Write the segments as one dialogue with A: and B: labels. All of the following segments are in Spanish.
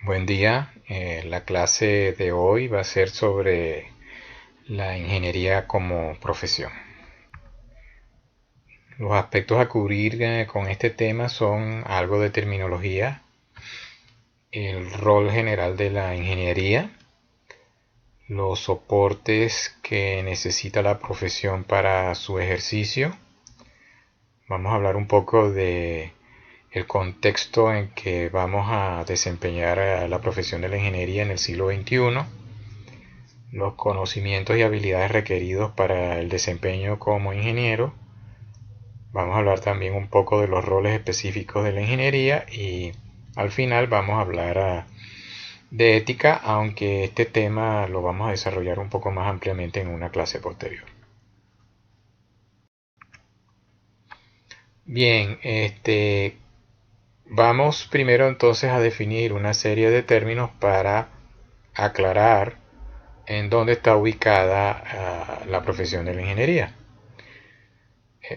A: Buen día. La clase de hoy va a ser sobre la ingeniería como profesión. Los aspectos a cubrir con este tema son algo de terminología, el rol general de la ingeniería, los soportes que necesita la profesión para su ejercicio. Vamos a hablar un poco de el contexto en que vamos a desempeñar la profesión de la ingeniería en el siglo XXI, los conocimientos y habilidades requeridos para el desempeño como ingeniero. Vamos a hablar también un poco de los roles específicos de la ingeniería y al final vamos a hablar de ética, aunque este tema lo vamos a desarrollar un poco más ampliamente en una clase posterior. Bien, vamos primero entonces a definir una serie de términos para aclarar en dónde está ubicada la profesión de la ingeniería.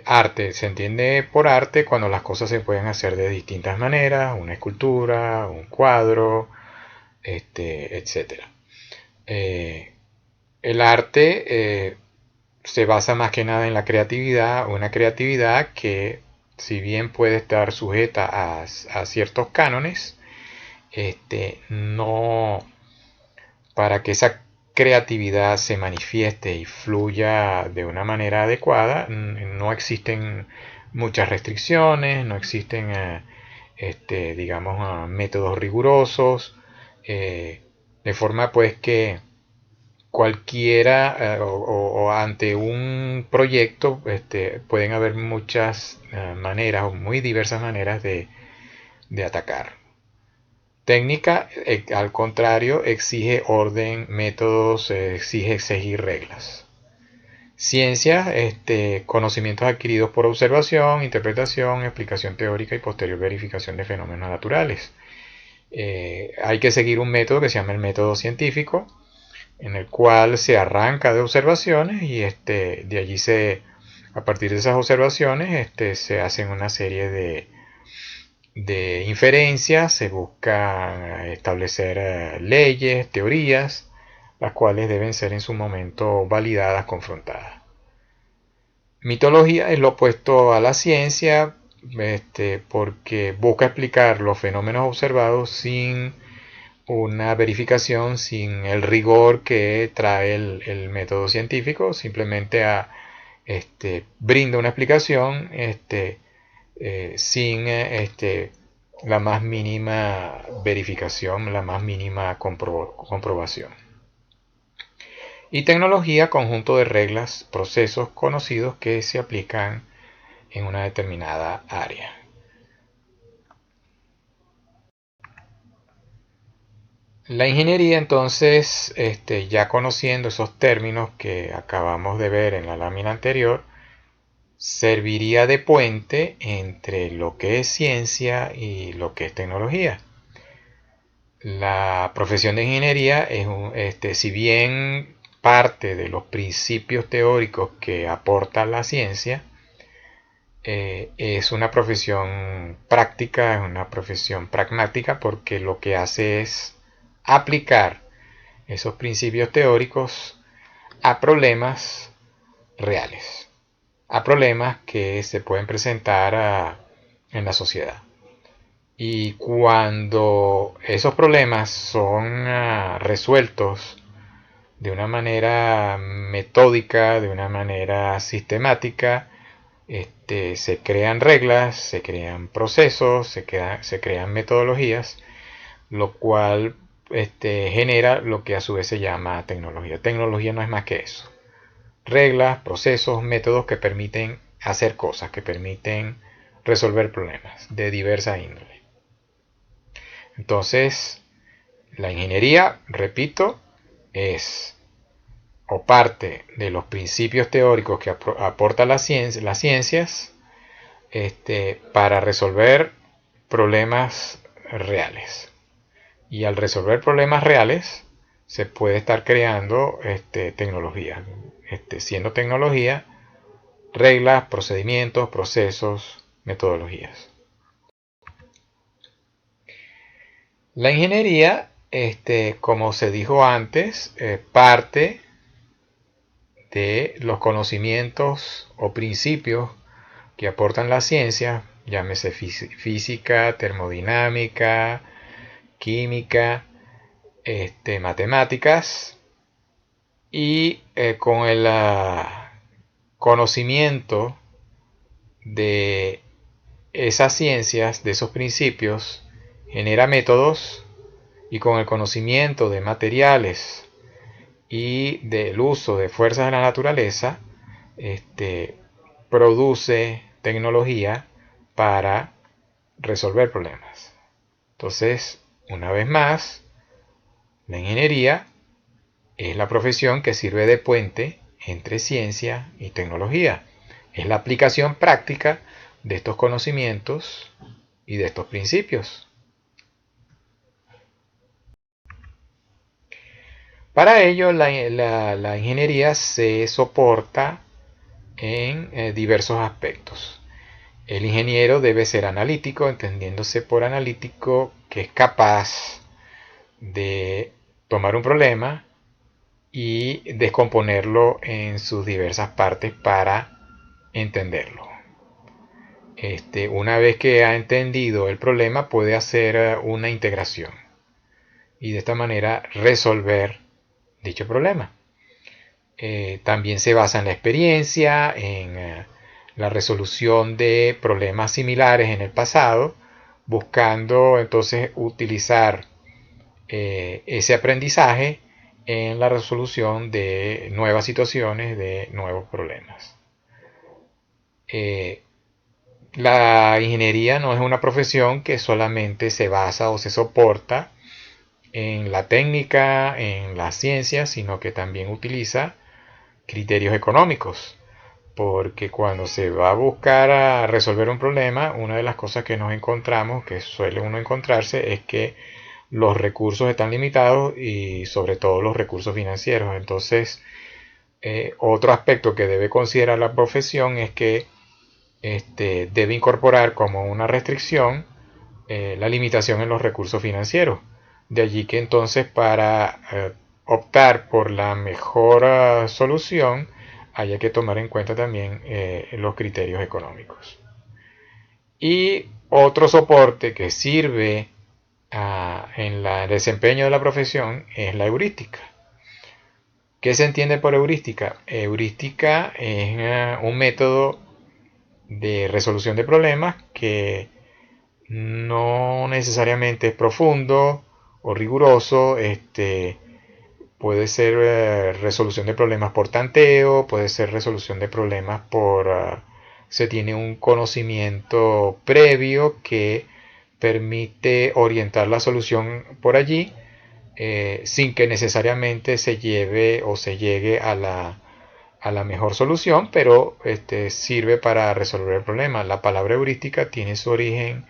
A: Arte, se entiende por arte cuando las cosas se pueden hacer de distintas maneras, una escultura, un cuadro, etcétera. Eh, el arte se basa más que nada en la creatividad, una creatividad que si bien puede estar sujeta a ciertos cánones, no, para que esa creatividad se manifieste y fluya de una manera adecuada, no existen muchas restricciones, no existen, digamos, métodos rigurosos, de forma pues que cualquiera o ante un proyecto pueden haber muchas maneras o muy diversas maneras de atacar. Técnica, al contrario, exige orden, métodos, exige seguir reglas. Ciencia, conocimientos adquiridos por observación, interpretación, explicación teórica y posterior verificación de fenómenos naturales. Hay que seguir un método que se llama el método científico, en el cual se arranca de observaciones y de allí a partir de esas observaciones, se hacen una serie de inferencias, se busca establecer leyes, teorías, las cuales deben ser en su momento validadas, confrontadas. Mitología es lo opuesto a la ciencia, porque busca explicar los fenómenos observados sin una verificación, sin el rigor que trae el método científico, simplemente brinda una explicación sin la más mínima verificación, la más mínima comprobación. Y tecnología, conjunto de reglas, procesos conocidos que se aplican en una determinada área. La ingeniería entonces, ya conociendo esos términos que acabamos de ver en la lámina anterior, serviría de puente entre lo que es ciencia y lo que es tecnología. La profesión de ingeniería es si bien parte de los principios teóricos que aporta la ciencia, es una profesión práctica, es una profesión pragmática porque lo que hace es aplicar esos principios teóricos a problemas reales, a problemas que se pueden presentar en la sociedad. Y cuando esos problemas son resueltos de una manera metódica, de una manera sistemática, se crean reglas, se crean procesos, se crean metodologías, lo cual genera lo que a su vez se llama tecnología. Tecnología no es más que eso. Reglas, procesos, métodos que permiten hacer cosas, que permiten resolver problemas de diversa índole. Entonces, la ingeniería, repito, es o parte de los principios teóricos que aporta las ciencias para resolver problemas reales. Y al resolver problemas reales, se puede estar creando tecnología. Siendo tecnología, reglas, procedimientos, procesos, metodologías. La ingeniería, como se dijo antes, parte de los conocimientos o principios que aportan la ciencia, llámese física, termodinámica, química, matemáticas, y con el conocimiento de esas ciencias, de esos principios, genera métodos, y con el conocimiento de materiales y del uso de fuerzas de la naturaleza, produce tecnología para resolver problemas. Entonces, una vez más, la ingeniería es la profesión que sirve de puente entre ciencia y tecnología. Es la aplicación práctica de estos conocimientos y de estos principios. Para ello, la ingeniería se soporta en diversos aspectos. El ingeniero debe ser analítico, entendiéndose por analítico que es capaz de tomar un problema y descomponerlo en sus diversas partes para entenderlo. Una vez que ha entendido el problema, puede hacer una integración y de esta manera resolver dicho problema. También se basa en la experiencia, en la resolución de problemas similares en el pasado, buscando entonces utilizar ese aprendizaje en la resolución de nuevas situaciones, de nuevos problemas. Eh, la ingeniería no es una profesión que solamente se basa o se soporta en la técnica, en la ciencia, sino que también utiliza criterios económicos, porque cuando se va a buscar a resolver un problema, una de las cosas que nos encontramos, que suele uno encontrarse, es que los recursos están limitados y sobre todo los recursos financieros. Entonces, otro aspecto que debe considerar la profesión es que debe incorporar como una restricción la limitación en los recursos financieros. De allí que entonces para optar por la mejor solución haya que tomar en cuenta también los criterios económicos. Y otro soporte que sirve en el desempeño de la profesión es la heurística. ¿Qué se entiende por heurística? Heurística es un método de resolución de problemas que no necesariamente es profundo o riguroso. Puede ser resolución de problemas por tanteo, puede ser resolución de problemas por se tiene un conocimiento previo que permite orientar la solución por allí, sin que necesariamente se lleve o se llegue a la mejor solución, pero sirve para resolver el problema. La palabra heurística tiene su origen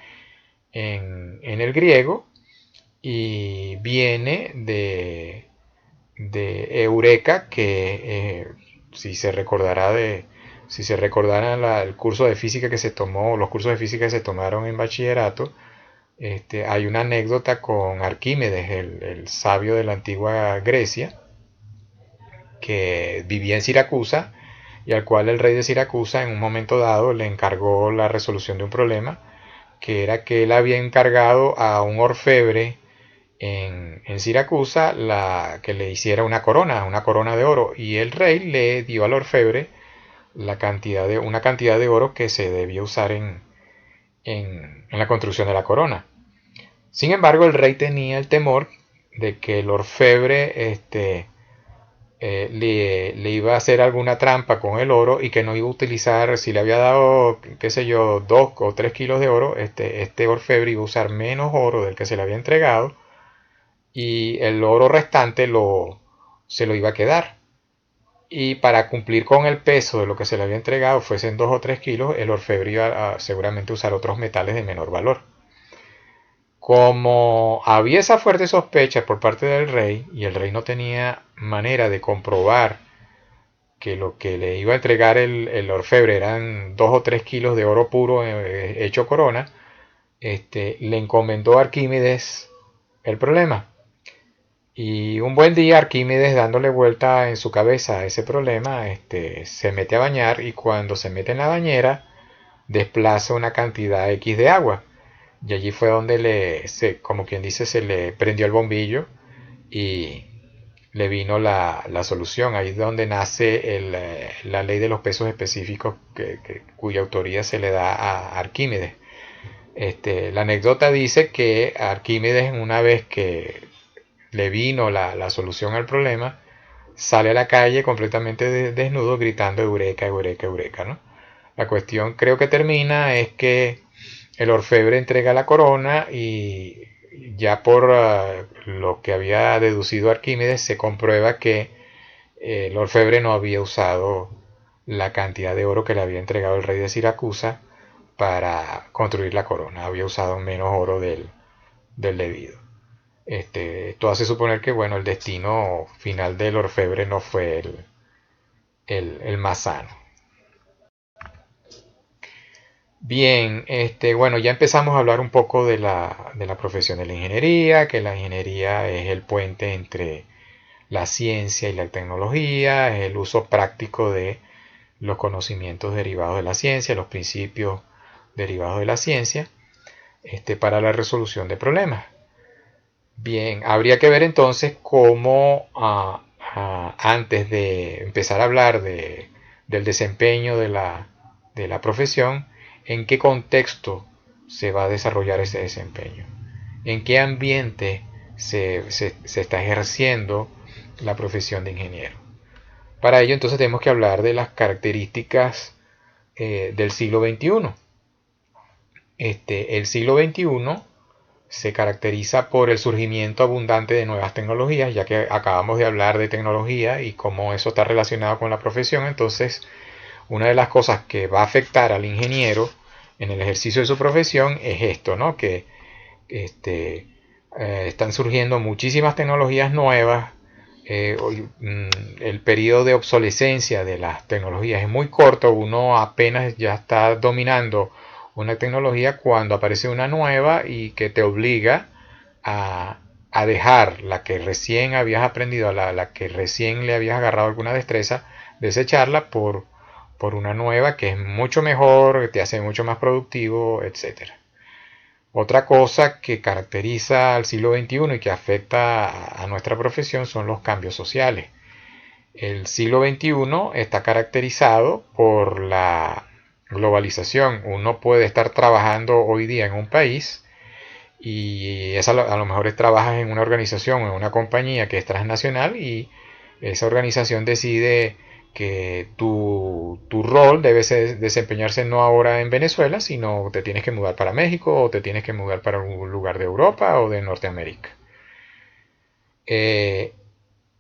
A: en el griego y viene de eureka, que si se recordará el curso de física que se tomó, los cursos de física que se tomaron en bachillerato, hay una anécdota con Arquímedes, el sabio de la antigua Grecia, que vivía en Siracusa y al cual el rey de Siracusa en un momento dado le encargó la resolución de un problema, que era que él había encargado a un orfebre en Siracusa que le hiciera una corona de oro, y el rey le dio al orfebre una cantidad de oro que se debía usar en la construcción de la corona. Sin embargo, el rey tenía el temor de que el orfebre le iba a hacer alguna trampa con el oro y que no iba a utilizar, si le había dado, qué sé yo, 2 o 3 kilos de oro, este orfebre iba a usar menos oro del que se le había entregado y el oro restante se lo iba a quedar. Y para cumplir con el peso de lo que se le había entregado, fuesen 2 o 3 kilos, el orfebre iba a seguramente usar otros metales de menor valor. Como había esa fuerte sospecha por parte del rey y el rey no tenía manera de comprobar que lo que le iba a entregar el orfebre eran 2 o 3 kilos de oro puro hecho corona, le encomendó a Arquímedes el problema. Y un buen día Arquímedes, dándole vuelta en su cabeza a ese problema, se mete a bañar, y cuando se mete en la bañera desplaza una cantidad X de agua. Y allí fue donde como quien dice, se le prendió el bombillo y le vino la solución. Ahí es donde nace la ley de los pesos específicos, cuya autoría se le da a Arquímedes. La anécdota dice que Arquímedes, una vez que le vino la solución al problema, sale a la calle completamente desnudo, gritando eureka, eureka, eureka, ¿no? La cuestión, creo que termina, es que el orfebre entrega la corona, y ya por lo que había deducido Arquímedes, se comprueba que el orfebre no había usado la cantidad de oro que le había entregado el rey de Siracusa para construir la corona. Había usado menos oro del debido. Esto hace suponer que, bueno, el destino final del orfebre no fue el más sano. Bien, bueno, ya empezamos a hablar un poco de la profesión de la ingeniería, que la ingeniería es el puente entre la ciencia y la tecnología, es el uso práctico de los conocimientos derivados de la ciencia, los principios derivados de la ciencia, para la resolución de problemas. Bien, habría que ver entonces cómo, antes de empezar a hablar del desempeño de la profesión, en qué contexto se va a desarrollar ese desempeño, en qué ambiente se está ejerciendo la profesión de ingeniero. Para ello entonces tenemos que hablar de las características del siglo XXI. El siglo XXI se caracteriza por el surgimiento abundante de nuevas tecnologías, ya que acabamos de hablar de tecnología y cómo eso está relacionado con la profesión. Entonces, una de las cosas que va a afectar al ingeniero en el ejercicio de su profesión es esto, ¿no? Que están surgiendo muchísimas tecnologías nuevas. El periodo de obsolescencia de las tecnologías es muy corto. Uno apenas ya está dominando una tecnología cuando aparece una nueva, y que te obliga a dejar la que recién habías aprendido, la que recién le habías agarrado alguna destreza, desecharla por una nueva que es mucho mejor, que te hace mucho más productivo, etc. Otra cosa que caracteriza al siglo XXI y que afecta a nuestra profesión son los cambios sociales. El siglo XXI está caracterizado por la globalización. Uno puede estar trabajando hoy día en un país, y a lo mejor trabajas en una organización o en una compañía que es transnacional, y esa organización decide que tu rol debe desempeñarse no ahora en Venezuela, sino te tienes que mudar para México, o te tienes que mudar para un lugar de Europa o de Norteamérica.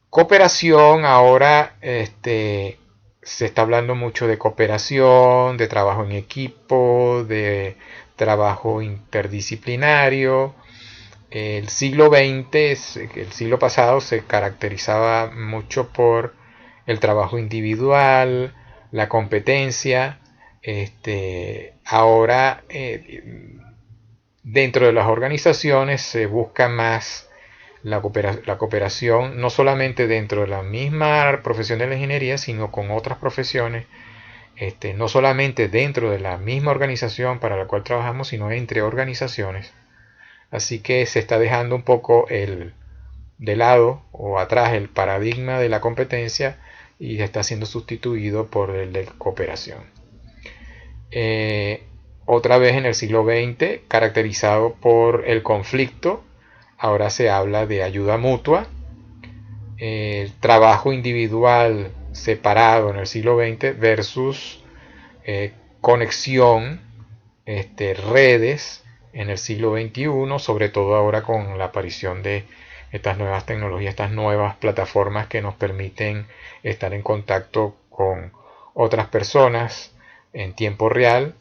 A: Cooperación, ahora se está hablando mucho de cooperación, de trabajo en equipo, de trabajo interdisciplinario. El siglo XX, el siglo pasado, se caracterizaba mucho por el trabajo individual, la competencia. Ahora, dentro de las organizaciones se busca más la cooperación, no solamente dentro de la misma profesión de la ingeniería, sino con otras profesiones, no solamente dentro de la misma organización para la cual trabajamos, sino entre organizaciones. Así que se está dejando un poco de lado o atrás el paradigma de la competencia, y está siendo sustituido por el de cooperación. Otra vez en el siglo XX, caracterizado por el conflicto, ahora se habla de ayuda mutua. El trabajo individual separado en el siglo XX versus conexión, redes en el siglo XXI, sobre todo ahora con la aparición de estas nuevas tecnologías, estas nuevas plataformas que nos permiten estar en contacto con otras personas en tiempo real,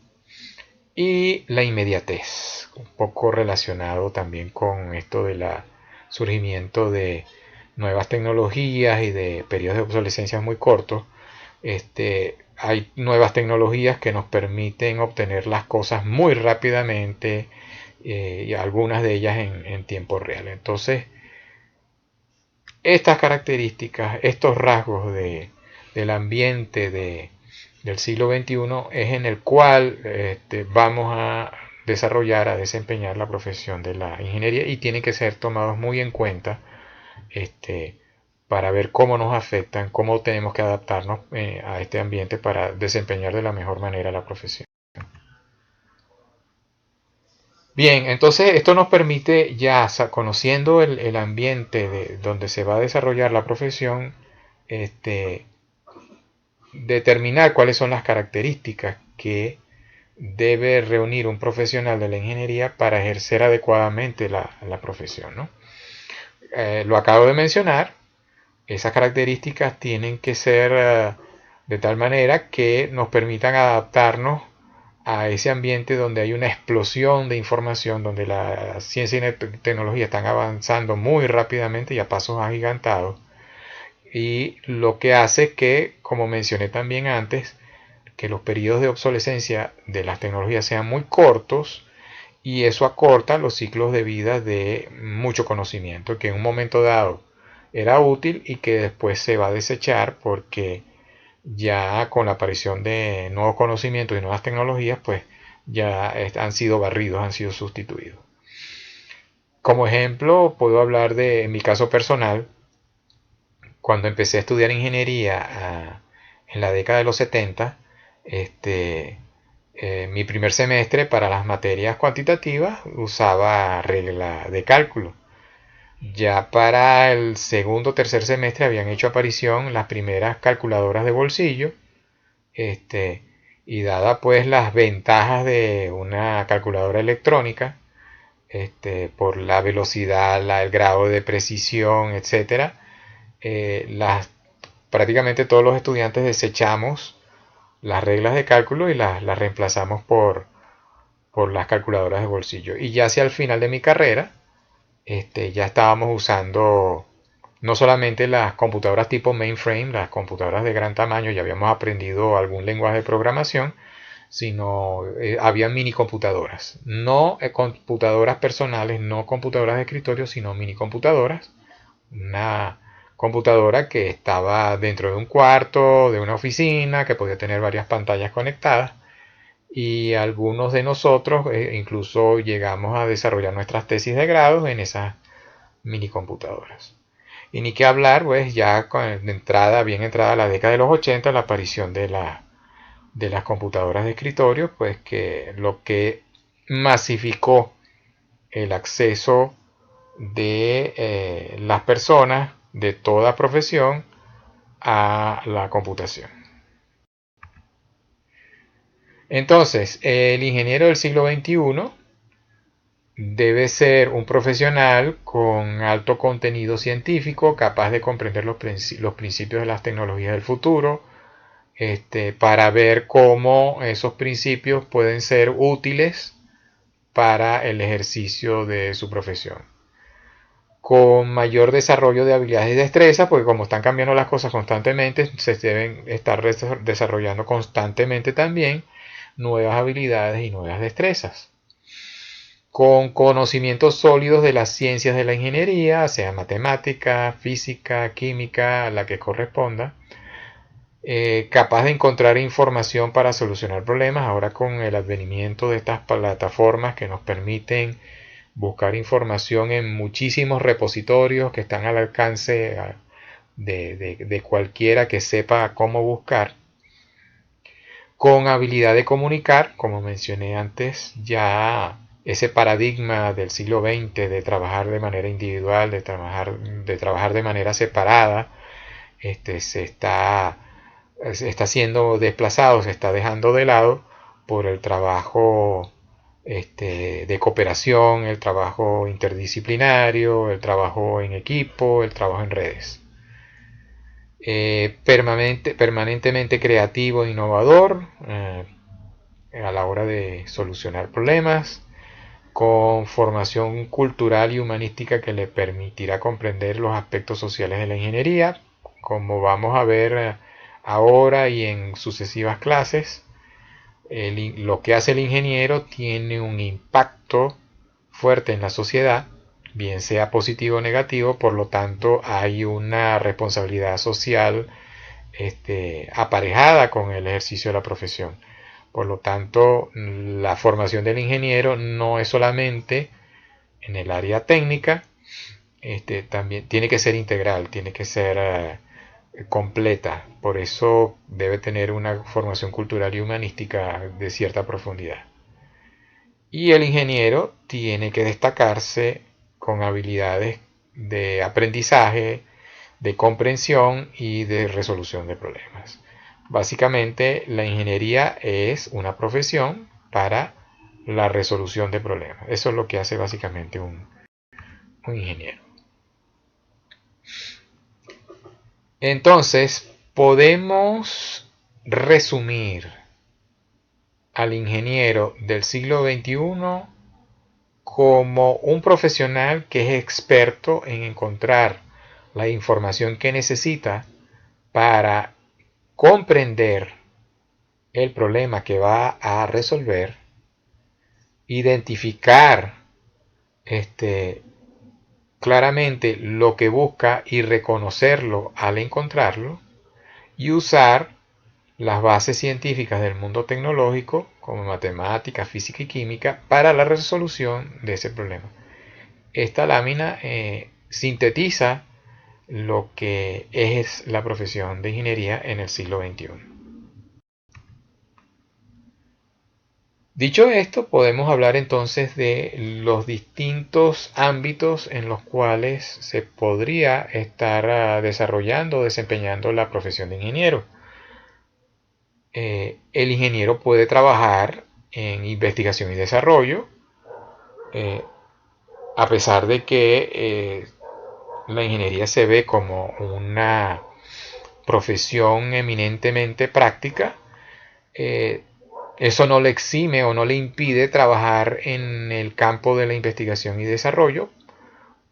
A: y la inmediatez, un poco relacionado también con esto del surgimiento de nuevas tecnologías y de periodos de obsolescencia muy cortos. Hay nuevas tecnologías que nos permiten obtener las cosas muy rápidamente, y algunas de ellas en tiempo real. Entonces, estas características, estos rasgos del ambiente del siglo XXI es en el cual vamos a desarrollar, a desempeñar la profesión de la ingeniería, y tienen que ser tomados muy en cuenta para ver cómo nos afectan, cómo tenemos que adaptarnos a este ambiente para desempeñar de la mejor manera la profesión. Bien, entonces esto nos permite ya, conociendo el ambiente donde se va a desarrollar la profesión, este, determinar cuáles son las características que debe reunir un profesional de la ingeniería para ejercer adecuadamente la profesión, ¿no? Lo acabo de mencionar. Esas características tienen que ser de tal manera que nos permitan adaptarnos a ese ambiente donde hay una explosión de información, donde la ciencia y tecnología están avanzando muy rápidamente y a pasos agigantados. Y lo que hace que, como mencioné también antes, que los periodos de obsolescencia de las tecnologías sean muy cortos, y eso acorta los ciclos de vida de mucho conocimiento que en un momento dado era útil y que después se va a desechar porque ya con la aparición de nuevos conocimientos y nuevas tecnologías, pues ya han sido barridos, han sido sustituidos. Como ejemplo, puedo hablar de en mi caso personal. Cuando empecé a estudiar ingeniería en la década de los 70, mi primer semestre para las materias cuantitativas usaba regla de cálculo. Ya para el segundo o tercer semestre habían hecho aparición las primeras calculadoras de bolsillo, y dada pues las ventajas de una calculadora electrónica, por la velocidad, el grado de precisión, etcétera, prácticamente todos los estudiantes desechamos las reglas de cálculo y las reemplazamos por las calculadoras de bolsillo. Y ya hacia el final de mi carrera, ya estábamos usando no solamente las computadoras tipo mainframe, las computadoras de gran tamaño, ya habíamos aprendido algún lenguaje de programación, sino había mini computadoras. No computadoras personales, no computadoras de escritorio, sino mini computadoras. Una computadora que estaba dentro de un cuarto, de una oficina, que podía tener varias pantallas conectadas, y algunos de nosotros incluso llegamos a desarrollar nuestras tesis de grado en esas mini computadoras. Y ni qué hablar, pues ya bien entrada la década de los 80, la aparición de las computadoras de escritorio, pues que lo que masificó el acceso de las personas de toda profesión a la computación. Entonces, el ingeniero del siglo XXI debe ser un profesional con alto contenido científico, capaz de comprender los principios de las tecnologías del futuro, para ver cómo esos principios pueden ser útiles para el ejercicio de su profesión. Con mayor desarrollo de habilidades y destrezas, porque como están cambiando las cosas constantemente, se deben estar desarrollando constantemente también nuevas habilidades y nuevas destrezas. Con conocimientos sólidos de las ciencias de la ingeniería, sea matemática, física, química, la que corresponda, capaz de encontrar información para solucionar problemas, ahora con el advenimiento de estas plataformas que nos permiten buscar información en muchísimos repositorios que están al alcance de cualquiera que sepa cómo buscar. Con habilidad de comunicar, como mencioné antes, ya ese paradigma del siglo XX de trabajar de manera individual, de trabajar de manera separada, se está siendo desplazado, se está dejando de lado por el trabajo de cooperación, el trabajo interdisciplinario, el trabajo en equipo, el trabajo en redes. Permanentemente creativo e innovador a la hora de solucionar problemas, con formación cultural y humanística que le permitirá comprender los aspectos sociales de la ingeniería, como vamos a ver ahora y en sucesivas clases. Lo que hace el ingeniero tiene un impacto fuerte en la sociedad, bien sea positivo o negativo. Por lo tanto hay una responsabilidad social aparejada con el ejercicio de la profesión. Por lo tanto, la formación del ingeniero no es solamente en el área técnica, también tiene que ser integral, tiene que ser completa. Por eso debe tener una formación cultural y humanística de cierta profundidad. Y el ingeniero tiene que destacarse con habilidades de aprendizaje, de comprensión y de resolución de problemas. Básicamente, la ingeniería es una profesión para la resolución de problemas. Eso es lo que hace básicamente un ingeniero. Entonces, podemos resumir al ingeniero del siglo XXI como un profesional que es experto en encontrar la información que necesita para comprender el problema que va a resolver, identificar claramente lo que busca y reconocerlo al encontrarlo, y usar las bases científicas del mundo tecnológico como matemática, física y química para la resolución de ese problema. Esta lámina sintetiza lo que es la profesión de ingeniería en el siglo XXI. Dicho esto, podemos hablar entonces de los distintos ámbitos en los cuales se podría estar desarrollando o desempeñando la profesión de ingeniero. El ingeniero puede trabajar en investigación y desarrollo, a pesar de que la ingeniería se ve como una profesión eminentemente práctica. Eso no le exime o no le impide trabajar en el campo de la investigación y desarrollo,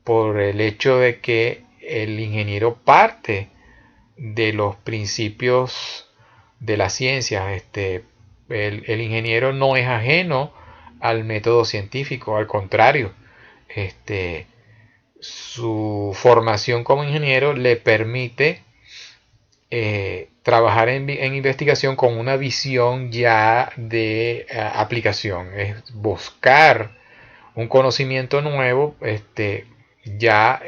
A: por el hecho de que el ingeniero parte de los principios de la ciencia. El ingeniero no es ajeno al método científico, al contrario, su formación como ingeniero le permite trabajar en investigación con una visión ya de aplicación, es buscar un conocimiento nuevo ya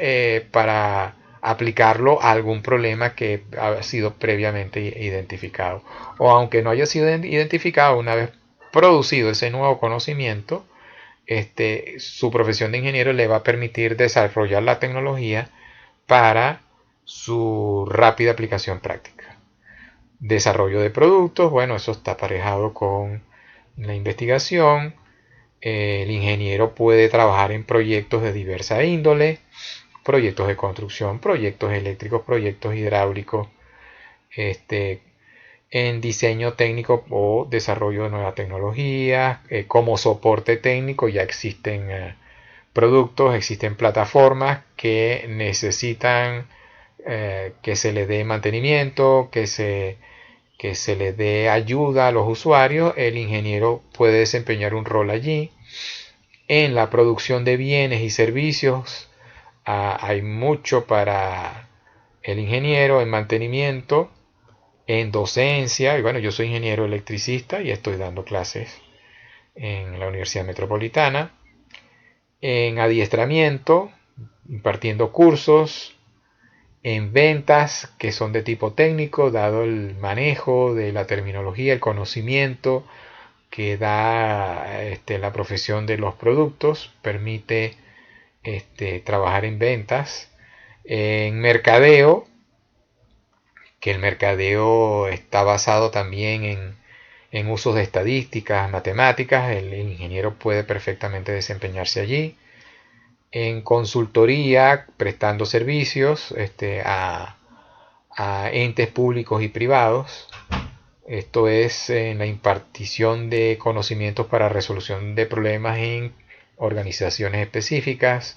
A: para aplicarlo a algún problema que ha sido previamente identificado. O aunque no haya sido identificado, una vez producido ese nuevo conocimiento, su profesión de ingeniero le va a permitir desarrollar la tecnología para su rápida aplicación práctica. Desarrollo de productos, bueno, eso está aparejado con la investigación. El ingeniero puede trabajar en proyectos de diversa índole, proyectos de construcción, proyectos eléctricos, proyectos hidráulicos, en diseño técnico o desarrollo de nuevas tecnologías. Como soporte técnico ya existen productos, existen plataformas que necesitan que se le dé mantenimiento, que se le dé ayuda a los usuarios. El ingeniero puede desempeñar un rol allí. En la producción de bienes y servicios hay mucho para el ingeniero, en mantenimiento, en docencia. Y bueno, yo soy ingeniero electricista y estoy dando clases en la Universidad Metropolitana. En adiestramiento, impartiendo cursos. En ventas, que son de tipo técnico, dado el manejo de la terminología, el conocimiento que da la profesión de los productos, permite trabajar en ventas. En mercadeo, que el mercadeo está basado también en usos de estadísticas, matemáticas. El ingeniero puede perfectamente desempeñarse allí. En consultoría, prestando servicios a entes públicos y privados. Esto es en la impartición de conocimientos para resolución de problemas en organizaciones específicas,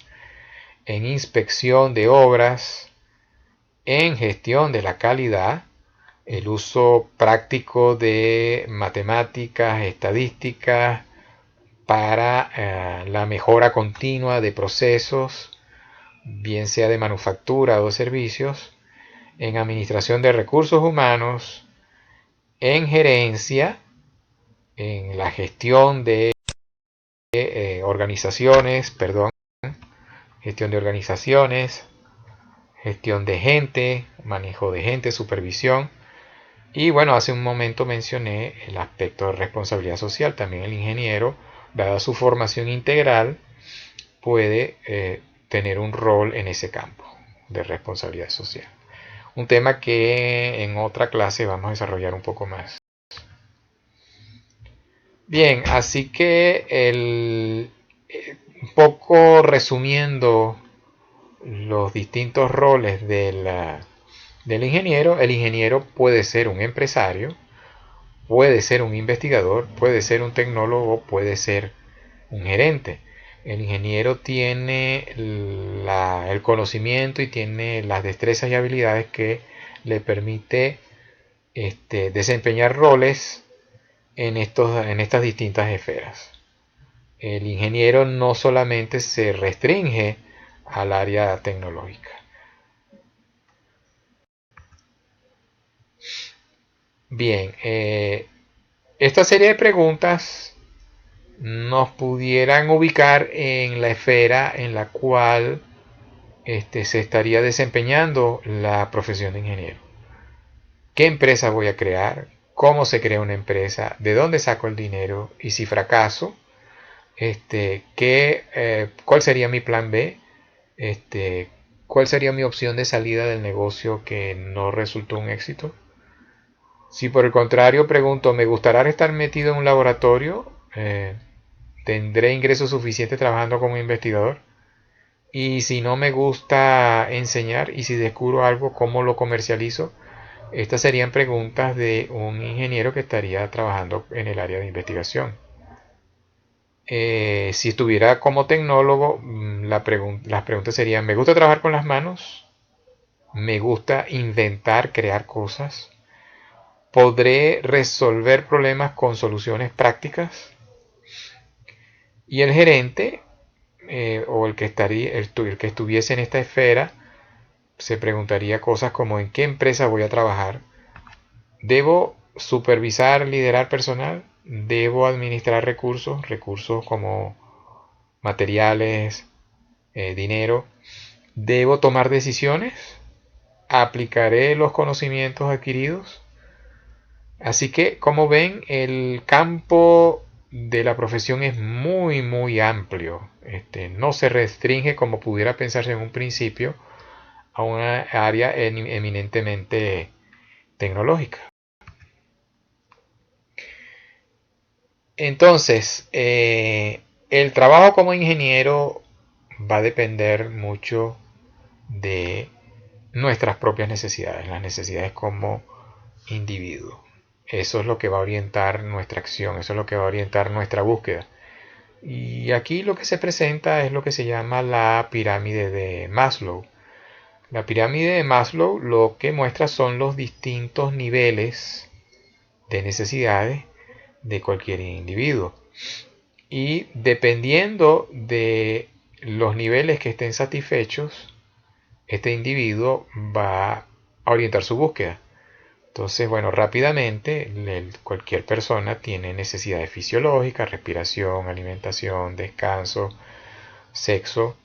A: en inspección de obras, en gestión de la calidad, el uso práctico de matemáticas, estadísticas, para la mejora continua de procesos, bien sea de manufactura o de servicios, en administración de recursos humanos, en gerencia, en la gestión de gestión de organizaciones, gestión de gente, manejo de gente, supervisión. Y bueno, hace un momento mencioné el aspecto de responsabilidad social. También el ingeniero, dada su formación integral, puede tener un rol en ese campo de responsabilidad social. Un tema que en otra clase vamos a desarrollar un poco más. Bien, así que un poco resumiendo los distintos roles del ingeniero, el ingeniero puede ser un empresario, puede ser un investigador, puede ser un tecnólogo, puede ser un gerente. El ingeniero tiene el conocimiento y tiene las destrezas y habilidades que le permite desempeñar roles en estas distintas esferas. El ingeniero no solamente se restringe al área tecnológica. Bien, esta serie de preguntas nos pudieran ubicar en la esfera en la cual se estaría desempeñando la profesión de ingeniero. ¿Qué empresa voy a crear? ¿Cómo se crea una empresa? ¿De dónde saco el dinero? Y si fracaso, ¿cuál sería mi plan B? ¿Cuál sería mi opción de salida del negocio que no resultó un éxito? Si por el contrario pregunto, ¿me gustará estar metido en un laboratorio? ¿Tendré ingresos suficientes trabajando como investigador? Y si no me gusta enseñar y si descubro algo, ¿cómo lo comercializo? Estas serían preguntas de un ingeniero que estaría trabajando en el área de investigación. Si estuviera como tecnólogo, las preguntas serían, ¿me gusta trabajar con las manos? ¿Me gusta inventar, crear cosas? ¿Podré resolver problemas con soluciones prácticas? Y el gerente, o el que estuviese en esta esfera, se preguntaría cosas como ¿en qué empresa voy a trabajar? ¿Debo supervisar, liderar personal? ¿Debo administrar recursos como materiales, dinero? ¿Debo tomar decisiones? ¿Aplicaré los conocimientos adquiridos? Así que, como ven, el campo de la profesión es muy, muy amplio. No se restringe, como pudiera pensarse en un principio, a una área eminentemente tecnológica. Entonces, el trabajo como ingeniero va a depender mucho de nuestras propias necesidades, las necesidades como individuo. Eso es lo que va a orientar nuestra acción, eso es lo que va a orientar nuestra búsqueda. Y aquí lo que se presenta es lo que se llama la pirámide de Maslow. La pirámide de Maslow lo que muestra son los distintos niveles de necesidades de cualquier individuo. Y dependiendo de los niveles que estén satisfechos, este individuo va a orientar su búsqueda. Entonces, bueno, rápidamente cualquier persona tiene necesidades fisiológicas, respiración, alimentación, descanso, sexo,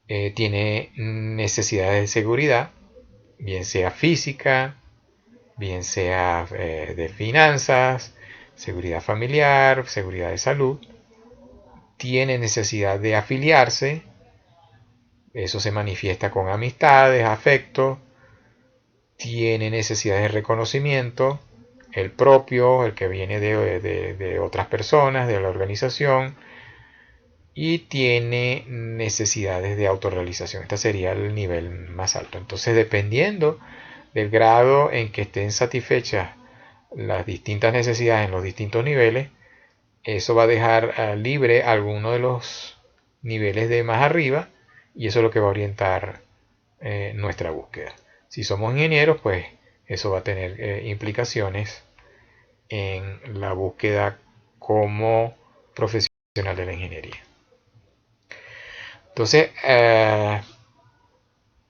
A: tiene necesidades de seguridad, bien sea física, bien sea de finanzas, seguridad familiar, seguridad de salud, tiene necesidad de afiliarse, eso se manifiesta con amistades, afecto, tiene necesidad de reconocimiento, el propio, el que viene de otras personas, de la organización, y tiene necesidades de autorrealización. Este sería el nivel más alto. Entonces, dependiendo del grado en que estén satisfechas las distintas necesidades en los distintos niveles, eso va a dejar libre alguno de los niveles de más arriba y eso es lo que va a orientar nuestra búsqueda. Si somos ingenieros, pues eso va a tener implicaciones en la búsqueda como profesional. de la ingeniería. Entonces,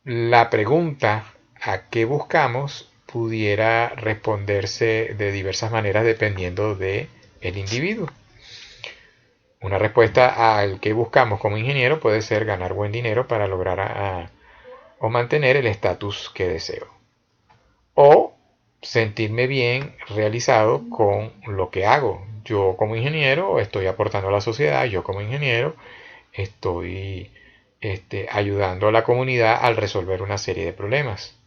A: la pregunta ¿a qué buscamos? Pudiera responderse de diversas maneras dependiendo del individuo. Una respuesta al que buscamos como ingeniero puede ser ganar buen dinero para lograr o mantener el estatus que deseo. O sentirme bien realizado con lo que hago. Yo como ingeniero estoy aportando a la sociedad, yo como ingeniero estoy ayudando a la comunidad al resolver una serie de problemas.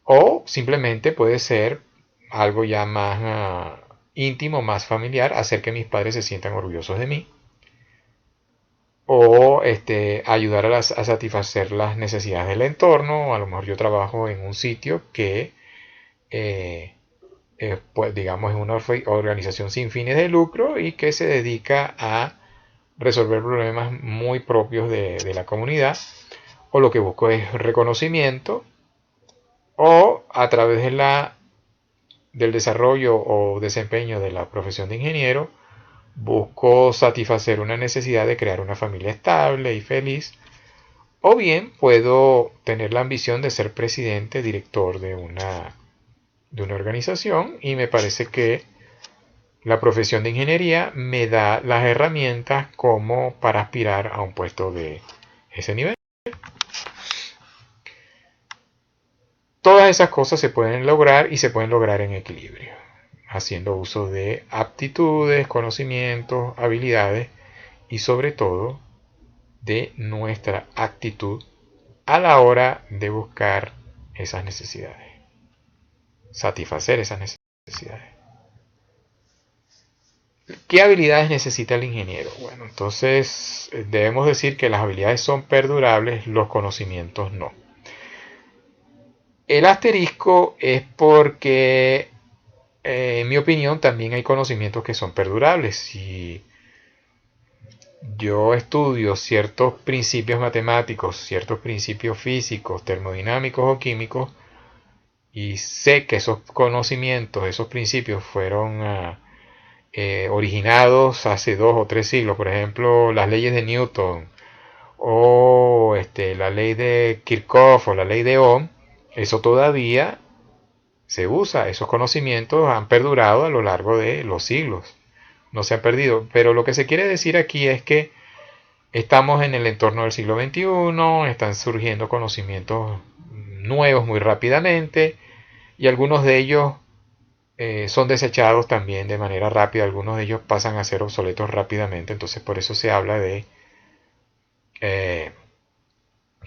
A: O simplemente puede ser algo ya más íntimo, más familiar, hacer que mis padres se sientan orgullosos de mí. O ayudar a satisfacer las necesidades del entorno. A lo mejor yo trabajo en un sitio que, pues digamos, es una organización sin fines de lucro y que se dedica a resolver problemas muy propios de la comunidad. O lo que busco es reconocimiento. O a través del desarrollo o desempeño de la profesión de ingeniero, busco satisfacer una necesidad de crear una familia estable y feliz, o bien puedo tener la ambición de ser presidente, director de una organización, y me parece que la profesión de ingeniería me da las herramientas como para aspirar a un puesto de ese nivel. Todas esas cosas se pueden lograr y se pueden lograr en equilibrio, haciendo uso de aptitudes, conocimientos, habilidades y sobre todo de nuestra actitud a la hora de buscar esas necesidades, satisfacer esas necesidades. ¿Qué habilidades necesita el ingeniero? Bueno, entonces debemos decir que las habilidades son perdurables, los conocimientos no. El asterisco es porque, en mi opinión, también hay conocimientos que son perdurables. Si yo estudio ciertos principios matemáticos, ciertos principios físicos, termodinámicos o químicos, y sé que esos conocimientos, esos principios fueron originados hace 2 o 3 siglos, por ejemplo, las leyes de Newton o la ley de Kirchhoff o la ley de Ohm, eso todavía se usa, esos conocimientos han perdurado a lo largo de los siglos, no se han perdido, pero lo que se quiere decir aquí es que estamos en el entorno del siglo XXI, están surgiendo conocimientos nuevos muy rápidamente y algunos de ellos son desechados también de manera rápida, algunos de ellos pasan a ser obsoletos rápidamente, entonces por eso se habla de eh,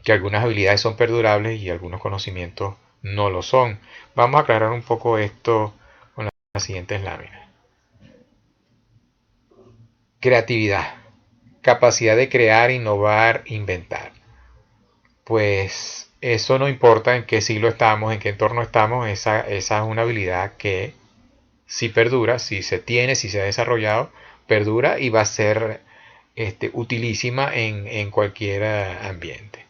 A: que algunas habilidades son perdurables y algunos conocimientos no lo son. Vamos a aclarar un poco esto con las siguientes láminas. Creatividad, capacidad de crear, innovar, inventar. Pues eso no importa en qué siglo estamos, en qué entorno estamos, esa es una habilidad que si perdura, si se tiene, si se ha desarrollado, perdura y va a ser utilísima en cualquier ambiente.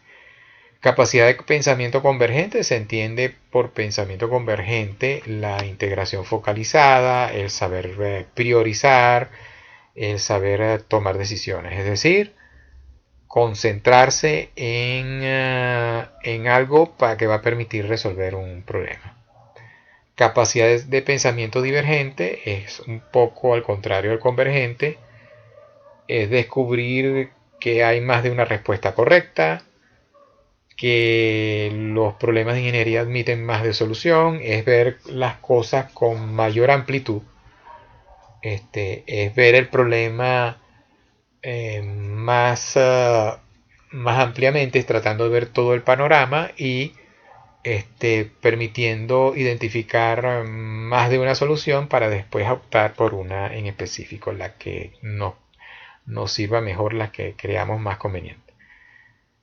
A: Capacidad de pensamiento convergente se entiende por pensamiento convergente la integración focalizada, el saber priorizar, el saber tomar decisiones, es decir, concentrarse en algo para que va a permitir resolver un problema. Capacidad de pensamiento divergente es un poco al contrario del convergente, es descubrir que hay más de una respuesta correcta, que los problemas de ingeniería admiten más de solución, es ver las cosas con mayor amplitud, es ver el problema más ampliamente, tratando de ver todo el panorama y permitiendo identificar más de una solución para después optar por una en específico, la que nos sirva mejor, la que creamos más conveniente.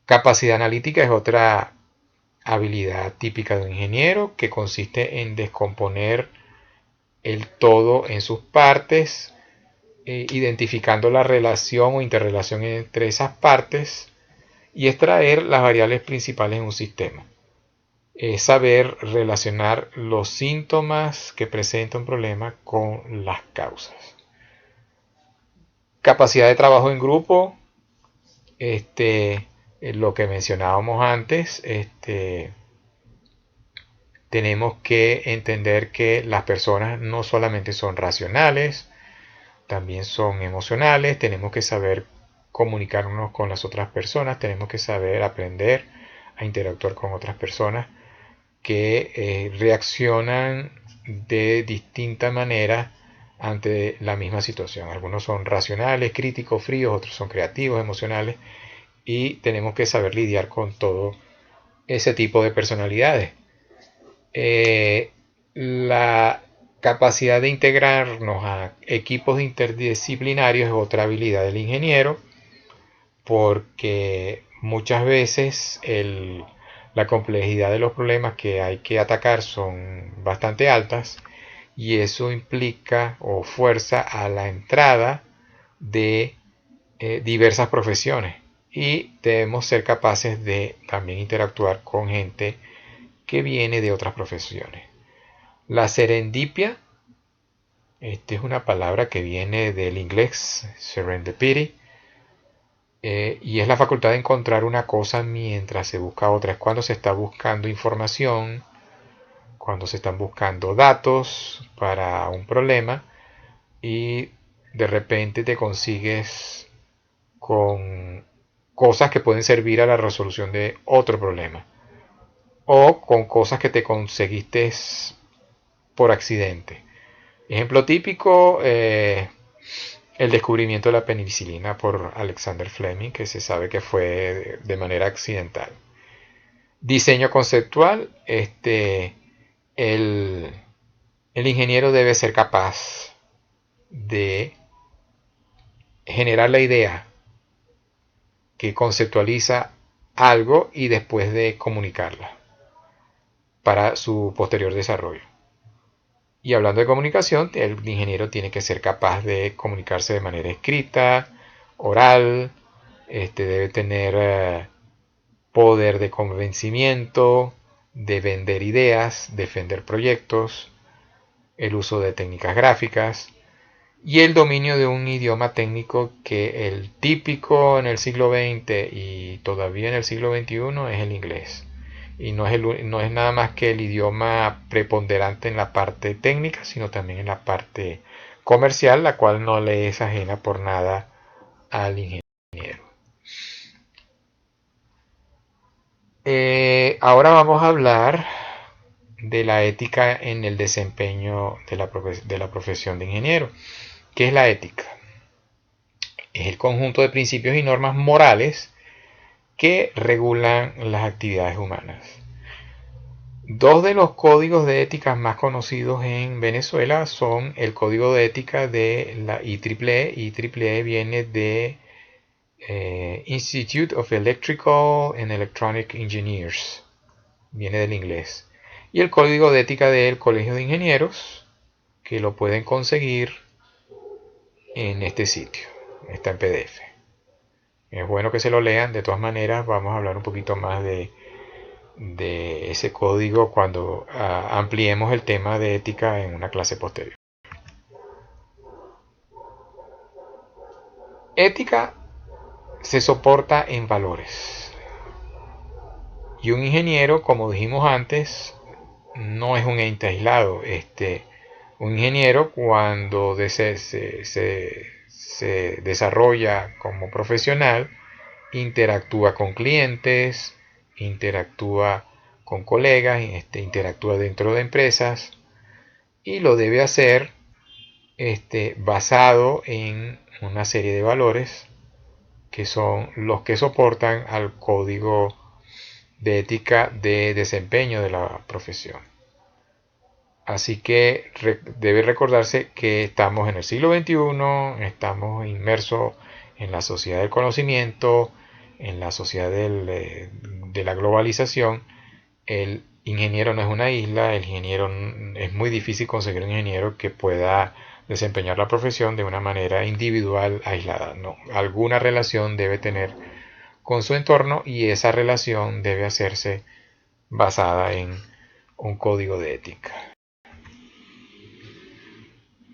A: Capacidad analítica es otra habilidad típica de un ingeniero que consiste en descomponer el todo en sus partes, identificando la relación o interrelación entre esas partes y extraer las variables principales en un sistema. Es saber relacionar los síntomas que presenta un problema con las causas. Capacidad de trabajo en grupo, lo que mencionábamos antes, tenemos que entender que las personas no solamente son racionales, también son emocionales, tenemos que saber comunicarnos con las otras personas, tenemos que saber aprender a interactuar con otras personas que reaccionan de distinta manera ante la misma situación. Algunos son racionales, críticos, fríos, otros son creativos, emocionales, y tenemos que saber lidiar con todo ese tipo de personalidades. La capacidad de integrarnos a equipos interdisciplinarios es otra habilidad del ingeniero, porque muchas veces la complejidad de los problemas que hay que atacar son bastante altas y eso implica o fuerza a la entrada de diversas profesiones y debemos ser capaces de también interactuar con gente que viene de otras profesiones. La serendipia, esta es una palabra que viene del inglés serendipity, y es la facultad de encontrar una cosa mientras se busca otra. Es cuando se está buscando información, cuando se están buscando datos para un problema y de repente te consigues con cosas que pueden servir a la resolución de otro problema o con cosas que te conseguiste por accidente. Ejemplo típico, el descubrimiento de la penicilina por Alexander Fleming, que se sabe que fue de manera accidental. Diseño conceptual, el, el ingeniero debe ser capaz de generar la idea que conceptualiza algo y después de comunicarla para su posterior desarrollo. Y hablando de comunicación, el ingeniero tiene que ser capaz de comunicarse de manera escrita, oral, debe tener poder de convencimiento, de vender ideas, defender proyectos, el uso de técnicas gráficas y el dominio de un idioma técnico que el típico en el siglo XX y todavía en el siglo XXI es el inglés. Y no es nada más que el idioma preponderante en la parte técnica, sino también en la parte comercial, la cual no le es ajena por nada al ingeniero. Ahora vamos a hablar de la ética en el desempeño de la profesión de ingeniero. ¿Qué es la ética? Es el conjunto de principios y normas morales que regulan las actividades humanas. Dos de los códigos de ética más conocidos en Venezuela son el código de ética de la IEEE. IEEE viene de Institute of Electrical and Electronic Engineers, viene del inglés. Y el código de ética del Colegio de Ingenieros, que lo pueden conseguir en este sitio, está en PDF. Es bueno que se lo lean, de todas maneras vamos a hablar un poquito más de ese código cuando ampliemos el tema de ética en una clase posterior. Ética se soporta en valores. Y un ingeniero, como dijimos antes, no es un ente aislado. Un ingeniero cuando se desarrolla como profesional, interactúa con clientes, interactúa con colegas, interactúa dentro de empresas y lo debe hacer basado en una serie de valores que son los que soportan al código de ética de desempeño de la profesión. Así que debe recordarse que estamos en el siglo XXI, estamos inmersos en la sociedad del conocimiento, en la sociedad de la globalización. El ingeniero no es una isla, el ingeniero es muy difícil conseguir un ingeniero que pueda desempeñar la profesión de una manera individual, aislada. No, alguna relación debe tener con su entorno y esa relación debe hacerse basada en un código de ética.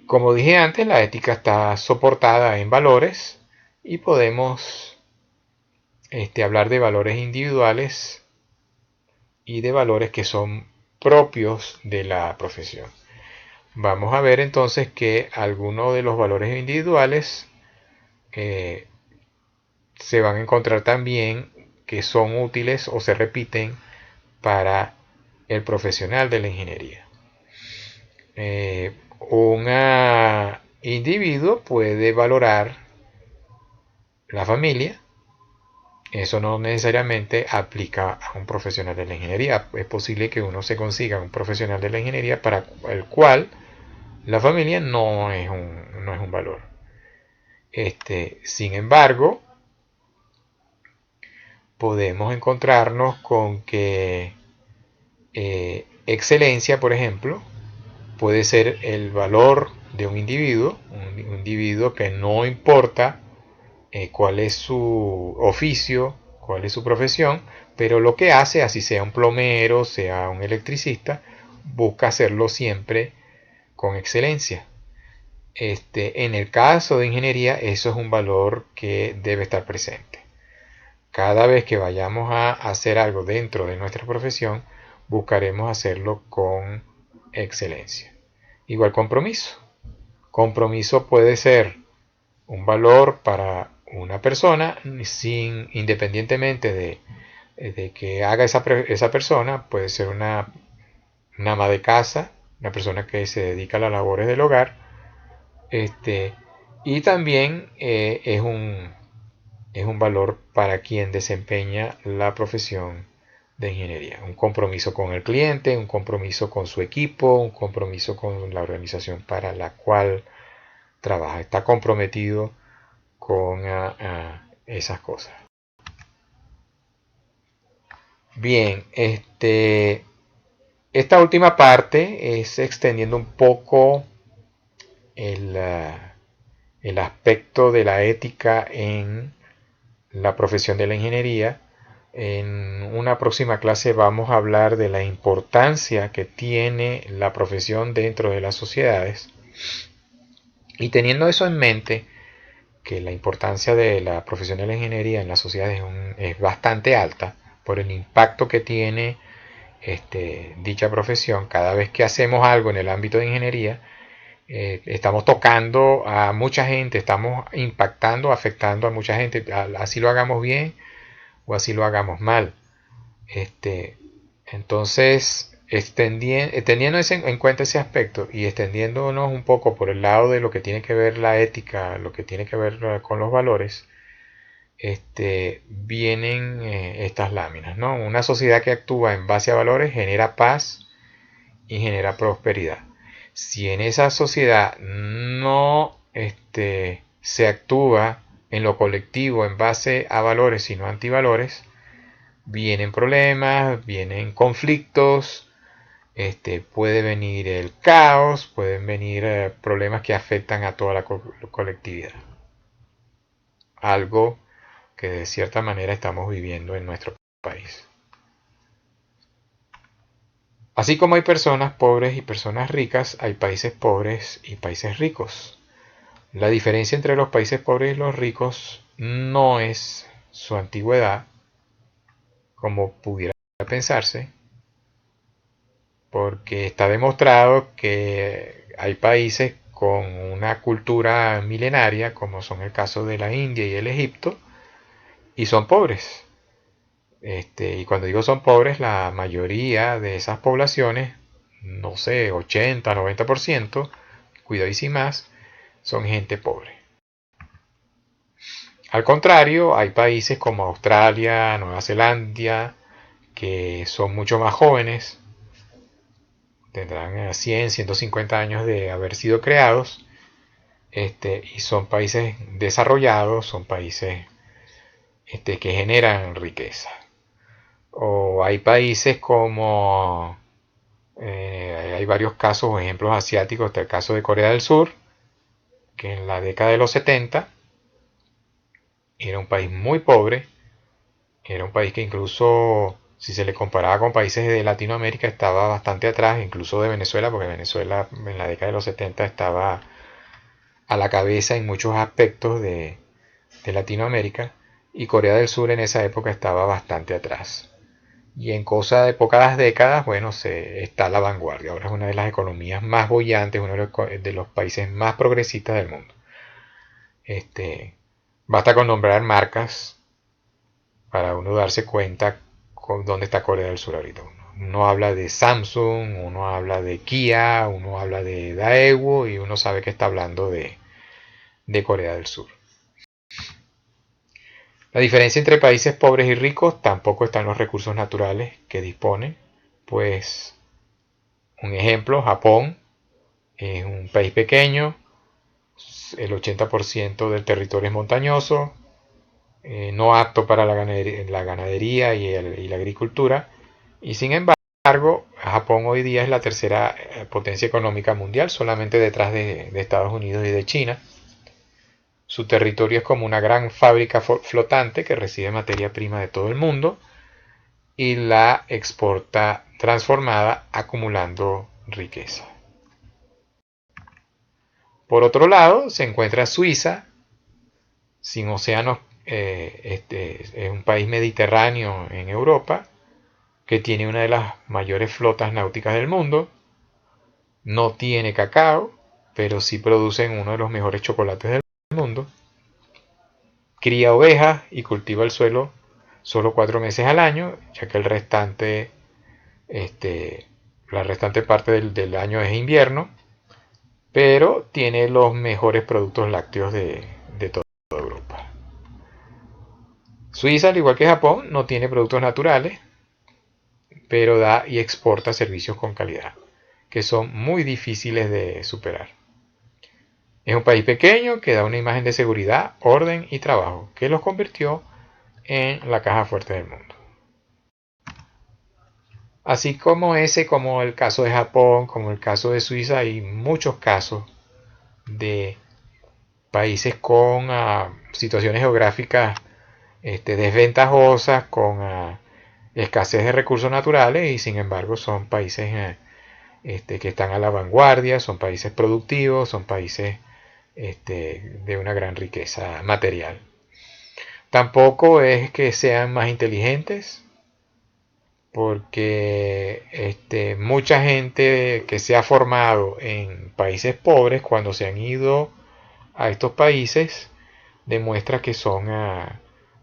A: Como dije antes, la ética está soportada en valores y podemos hablar de valores individuales y de valores que son propios de la profesión. Vamos a ver entonces que algunos de los valores individuales se van a encontrar también que son útiles o se repiten para el profesional de la ingeniería. Un individuo puede valorar la familia. Eso no necesariamente aplica a un profesional de la ingeniería. Es posible que uno se consiga un profesional de la ingeniería para el cual la familia no es un valor. Sin embargo, podemos encontrarnos con que excelencia, por ejemplo, puede ser el valor de un individuo que no importa cuál es su oficio, cuál es su profesión, pero lo que hace, así sea un plomero, sea un electricista, busca hacerlo siempre con excelencia. En el caso de ingeniería, eso es un valor que debe estar presente. Cada vez que vayamos a hacer algo dentro de nuestra profesión, buscaremos hacerlo con excelencia. Igual compromiso. Compromiso puede ser un valor para una persona independientemente de que haga esa persona. Puede ser una ama de casa, una persona que se dedica a las labores del hogar. Y también es un valor para quien desempeña la profesión de ingeniería. Un compromiso con el cliente, un compromiso con su equipo, un compromiso con la organización para la cual trabaja. Está comprometido con esas cosas. Bien, esta última parte es extendiendo un poco el aspecto de la ética en la profesión de la ingeniería. En una próxima clase vamos a hablar de la importancia que tiene la profesión dentro de las sociedades. Y teniendo eso en mente, que la importancia de la profesión de la ingeniería en las sociedades es bastante alta por el impacto que tiene dicha profesión. Cada vez que hacemos algo en el ámbito de ingeniería, estamos tocando a mucha gente, estamos impactando, afectando a mucha gente, así lo hagamos bien o así lo hagamos mal. Entonces, teniendo en cuenta ese aspecto y extendiéndonos un poco por el lado de lo que tiene que ver la ética, lo que tiene que ver con los valores, vienen estas láminas, ¿no? Una sociedad que actúa en base a valores genera paz y genera prosperidad. Si en esa sociedad no se actúa en lo colectivo en base a valores, sino antivalores, vienen problemas, vienen conflictos, puede venir el caos, pueden venir problemas que afectan a toda la colectividad. Algo que de cierta manera estamos viviendo en nuestro país. Así como hay personas pobres y personas ricas, hay países pobres y países ricos. La diferencia entre los países pobres y los ricos no es su antigüedad, como pudiera pensarse, porque está demostrado que hay países con una cultura milenaria, como son el caso de la India y el Egipto, y son pobres. Y cuando digo son pobres, la mayoría de esas poblaciones, no sé, 80, 90%, cuidado y sin más, son gente pobre. Al contrario, hay países como Australia, Nueva Zelanda, que son mucho más jóvenes, tendrán 100, 150 años de haber sido creados, y son países desarrollados, son países que generan riqueza. O hay países como, hay varios casos o ejemplos asiáticos, está el caso de Corea del Sur, que en la década de los 70 era un país muy pobre, era un país que incluso si se le comparaba con países de Latinoamérica estaba bastante atrás, incluso de Venezuela, porque Venezuela en la década de los 70 estaba a la cabeza en muchos aspectos de Latinoamérica, y Corea del Sur en esa época estaba bastante atrás. Y en cosa de pocas décadas, bueno, se está a la vanguardia. Ahora es una de las economías más bollantes, uno de los países más progresistas del mundo. Basta con nombrar marcas para uno darse cuenta con dónde está Corea del Sur ahorita. Uno habla de Samsung, uno habla de Kia, uno habla de Daewoo y uno sabe que está hablando de Corea del Sur. La diferencia entre países pobres y ricos tampoco está en los recursos naturales que disponen, pues un ejemplo, Japón es un país pequeño, el 80% del territorio es montañoso, no apto para la ganadería y la agricultura, y sin embargo, Japón hoy día es la tercera potencia económica mundial, solamente detrás de Estados Unidos y de China. Su territorio es como una gran fábrica flotante que recibe materia prima de todo el mundo y la exporta transformada, acumulando riqueza. Por otro lado, se encuentra Suiza, sin océanos, es un país mediterráneo en Europa, que tiene una de las mayores flotas náuticas del mundo. No tiene cacao, pero sí producen uno de los mejores chocolates del mundo. Cría ovejas y cultiva el suelo solo 4 meses al año, ya que el restante, la restante parte del año es invierno, pero tiene los mejores productos lácteos de toda Europa. Suiza, al igual que Japón, no tiene productos naturales, pero da y exporta servicios con calidad, que son muy difíciles de superar. Es un país pequeño que da una imagen de seguridad, orden y trabajo, que los convirtió en la caja fuerte del mundo. Así como ese, como el caso de Japón, como el caso de Suiza, hay muchos casos de países con situaciones geográficas desventajosas, con escasez de recursos naturales, y sin embargo son países que están a la vanguardia, son países productivos, son países de una gran riqueza material. Tampoco es que sean más inteligentes, porque mucha gente que se ha formado en países pobres, cuando se han ido a estos países, demuestra que son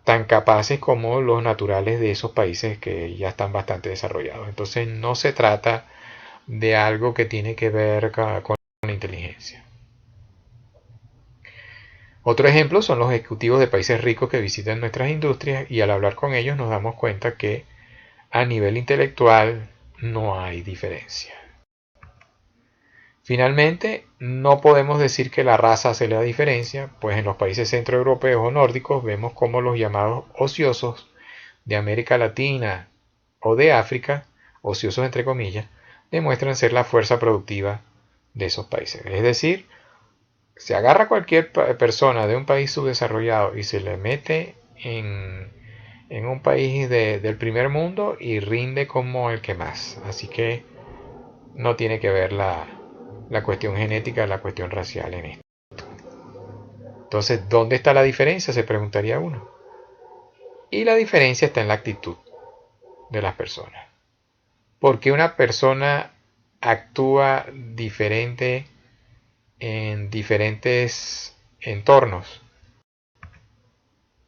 A: tan capaces como los naturales de esos países que ya están bastante desarrollados. Entonces no se trata de algo que tiene que ver con la inteligencia. Otro ejemplo son los ejecutivos de países ricos que visitan nuestras industrias, y al hablar con ellos nos damos cuenta que a nivel intelectual no hay diferencia. Finalmente, no podemos decir que la raza hace la diferencia, pues en los países centroeuropeos o nórdicos vemos como los llamados ociosos de América Latina o de África, ociosos entre comillas, demuestran ser la fuerza productiva de esos países. Es decir, se agarra cualquier persona de un país subdesarrollado y se le mete en un país del primer mundo y rinde como el que más. Así que no tiene que ver la cuestión genética, la cuestión racial en esto. Entonces, ¿dónde está la diferencia? Se preguntaría uno. Y la diferencia está en la actitud de las personas. ¿Por qué una persona actúa diferente en diferentes entornos?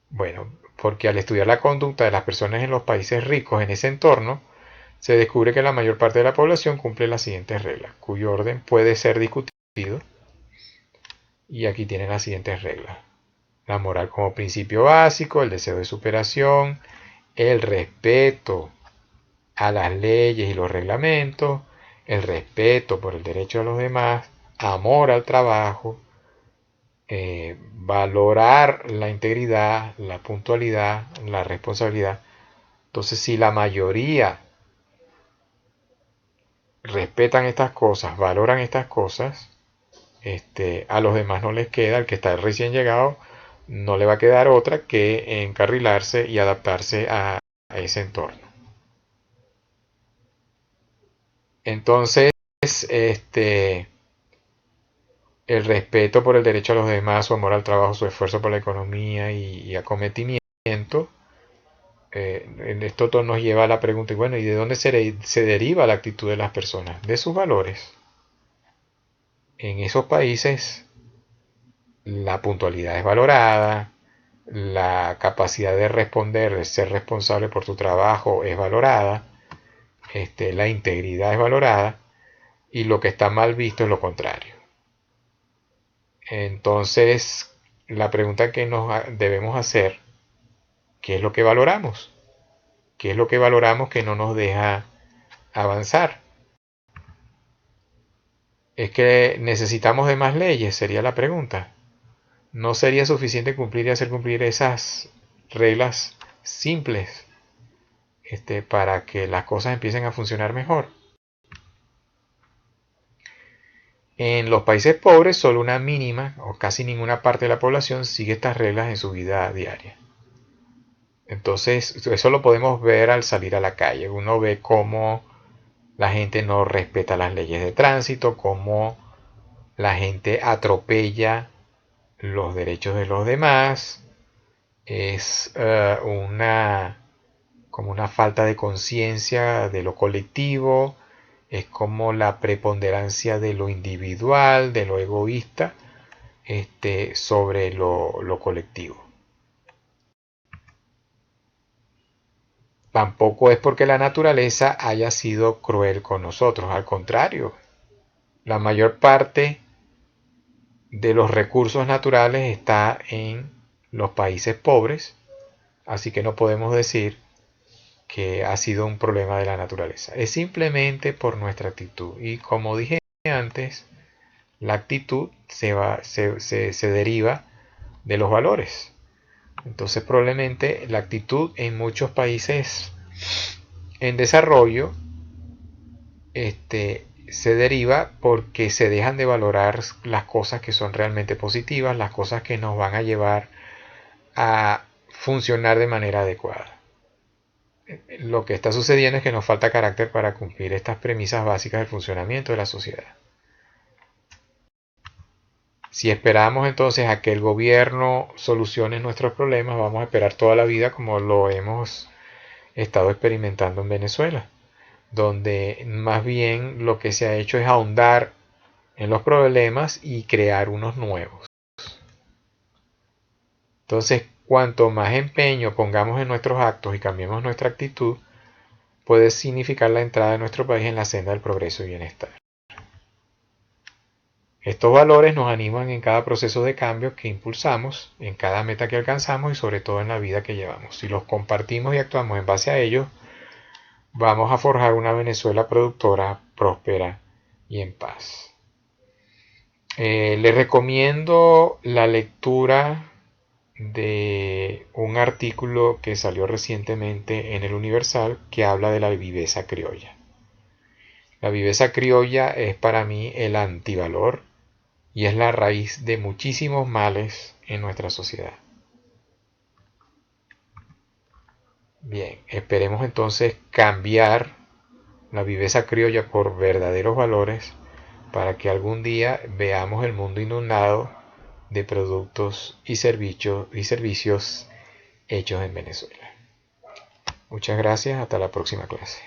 A: Bueno, porque al estudiar la conducta de las personas en los países ricos en ese entorno, se descubre que la mayor parte de la población cumple las siguientes reglas, cuyo orden puede ser discutido. Y aquí tienen las siguientes reglas. La moral como principio básico, el deseo de superación, el respeto a las leyes y los reglamentos, el respeto por el derecho de los demás, amor al trabajo, valorar la integridad, la puntualidad, la responsabilidad. Entonces, si la mayoría respetan estas cosas, valoran estas cosas, a los demás no les queda, al que está recién llegado, no le va a quedar otra que encarrilarse y adaptarse a ese entorno. Entonces, el respeto por el derecho a los demás, su amor al trabajo, su esfuerzo por la economía y acometimiento. En esto todo nos lleva a la pregunta, y bueno, ¿y de dónde se deriva la actitud de las personas? De sus valores. En esos países la puntualidad es valorada, la capacidad de responder, de ser responsable por tu trabajo es valorada, la integridad es valorada, y lo que está mal visto es lo contrario. Entonces, la pregunta que nos debemos hacer, ¿qué es lo que valoramos? ¿Qué es lo que valoramos que no nos deja avanzar? ¿Es que necesitamos de más leyes? Sería la pregunta. ¿No sería suficiente cumplir y hacer cumplir esas reglas simples para que las cosas empiecen a funcionar mejor? En los países pobres, solo una mínima o casi ninguna parte de la población sigue estas reglas en su vida diaria. Entonces, eso lo podemos ver al salir a la calle. Uno ve cómo la gente no respeta las leyes de tránsito, cómo la gente atropella los derechos de los demás. Es como una falta de conciencia de lo colectivo, es como la preponderancia de lo individual, de lo egoísta, sobre lo colectivo. Tampoco es porque la naturaleza haya sido cruel con nosotros, al contrario, la mayor parte de los recursos naturales está en los países pobres, así que no podemos decir que ha sido un problema de la naturaleza. Es simplemente por nuestra actitud. Y como dije antes, la actitud se deriva de los valores. Entonces probablemente la actitud en muchos países en desarrollo se deriva porque se dejan de valorar las cosas que son realmente positivas, las cosas que nos van a llevar a funcionar de manera adecuada. Lo que está sucediendo es que nos falta carácter para cumplir estas premisas básicas del funcionamiento de la sociedad. Si esperamos entonces a que el gobierno solucione nuestros problemas, vamos a esperar toda la vida como lo hemos estado experimentando en Venezuela, donde más bien lo que se ha hecho es ahondar en los problemas y crear unos nuevos. Entonces, cuanto más empeño pongamos en nuestros actos y cambiemos nuestra actitud, puede significar la entrada de nuestro país en la senda del progreso y bienestar. Estos valores nos animan en cada proceso de cambio que impulsamos, en cada meta que alcanzamos y sobre todo en la vida que llevamos. Si los compartimos y actuamos en base a ellos, vamos a forjar una Venezuela productora, próspera y en paz. Les recomiendo la lectura de un artículo que salió recientemente en el Universal que habla de la viveza criolla. La viveza criolla es para mí el antivalor y es la raíz de muchísimos males en nuestra sociedad. Bien, esperemos entonces cambiar la viveza criolla por verdaderos valores para que algún día veamos el mundo inundado de productos y servicios hechos en Venezuela. Muchas gracias, hasta la próxima clase.